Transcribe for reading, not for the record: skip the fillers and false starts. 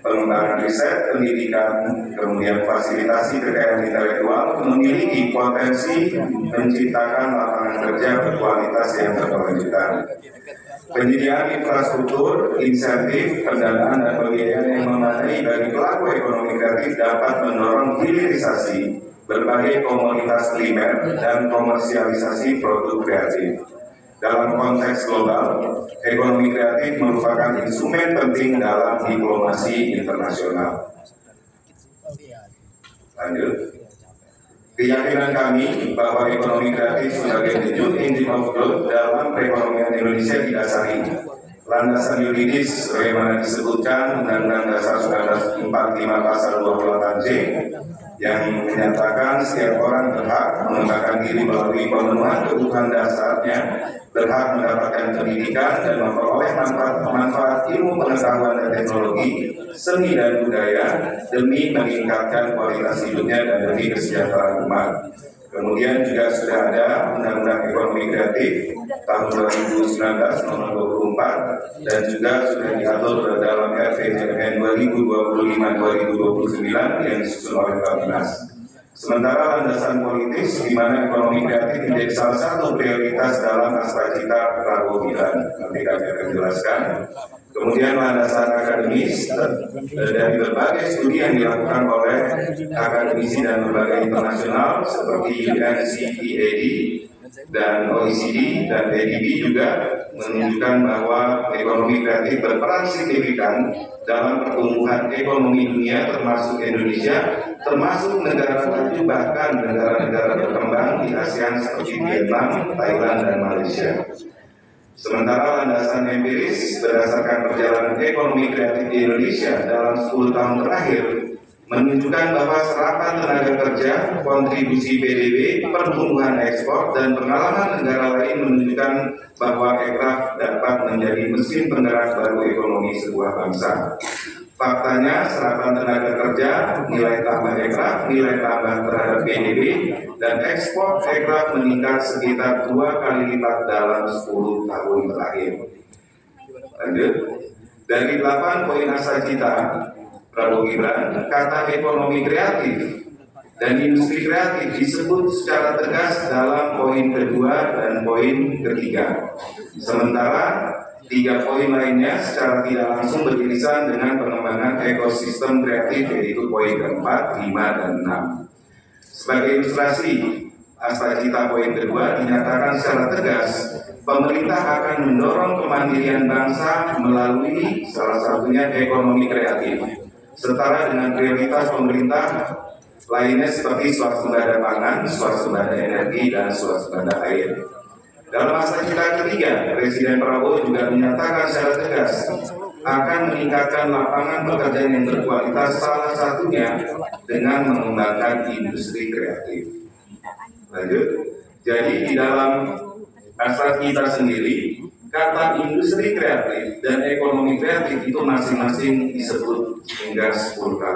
pengembangan riset, pendidikan, kemudian fasilitasi kekayaan intelektual, memiliki potensi menciptakan lapangan kerja berkualitas yang berkelanjutan. Penyediaan infrastruktur, insentif, pendanaan, dan pembiayaan yang memadai bagi pelaku ekonomi kreatif dapat mendorong hilirisasi berbagai komoditas primer dan komersialisasi produk kreatif. Dalam konteks global, ekonomi kreatif merupakan instrumen penting dalam diplomasi internasional. Lanjut. Keyakinan kami bahwa ekonomi kreatif sebagai the new engine of growth dalam perekonomian Indonesia didasari landasan yuridis sebagaimana disebutkan Undang-Undang Dasar 1945 Pasal 28J yang menyatakan setiap orang berhak mengembangkan diri melalui pemenuhan kebutuhan dasarnya, berhak mendapatkan pendidikan dan memperoleh manfaat ilmu pengetahuan dan teknologi, seni dan budaya demi meningkatkan kualitas hidupnya dan demi kesejahteraan umat. Kemudian juga sudah ada Undang-Undang Ekonomi Kreatif tahun 2019 nomor 24 dan juga sudah diatur dalam RPJMN 2025-2029 yang disusun oleh Bappenas. Sementara landasan politis di mana ekonomi kreatif menjadi salah satu prioritas dalam Astagita Prabowo Gibran, nanti kami akan jelaskan. Kemudian landasan akademis dari berbagai studi yang dilakukan oleh akademisi dan lembaga internasional seperti UNCTAD dan OECD dan PBB juga menunjukkan bahwa ekonomi kreatif berperan signifikan dalam pertumbuhan ekonomi dunia termasuk Indonesia, termasuk negara maju bahkan negara-negara berkembang di ASEAN seperti Vietnam, Thailand, dan Malaysia. Sementara landasan empiris berdasarkan perjalanan ekonomi kreatif di Indonesia dalam 10 tahun terakhir menunjukkan bahwa serapan tenaga kerja, kontribusi PDB, pertumbuhan ekspor, dan pengalaman negara lain menunjukkan bahwa ekraf dapat menjadi mesin penggerak baru ekonomi sebuah bangsa. Faktanya, serapan tenaga kerja, nilai tambah ekraf, nilai tambah terhadap PDB, dan ekspor ekraf meningkat sekitar 2 kali lipat dalam 10 tahun terakhir. Lanjut. Dari 8 poin Astagita Prabowo Gibran, kata ekonomi kreatif dan industri kreatif disebut secara tegas dalam poin kedua dan poin ketiga. Sementara 3 poin lainnya secara tidak langsung beririsan dengan pengembangan ekosistem kreatif, yaitu poin keempat, 5, dan 6. Sebagai ilustrasi, Astagita poin kedua dinyatakan secara tegas, pemerintah akan mendorong kemandirian bangsa melalui salah satunya ekonomi kreatif, setara dengan prioritas pemerintah lainnya seperti swasembada pangan, swasembada energi, dan swasembada air. Dalam Astagita ketiga, Presiden Prabowo juga menyatakan secara tegas akan meningkatkan lapangan pekerjaan yang berkualitas, salah satunya dengan mengembangkan industri kreatif. Lanjut. Jadi di dalam Astagita sendiri, kata industri kreatif dan ekonomi kreatif itu masing-masing disebut hingga 10 kali.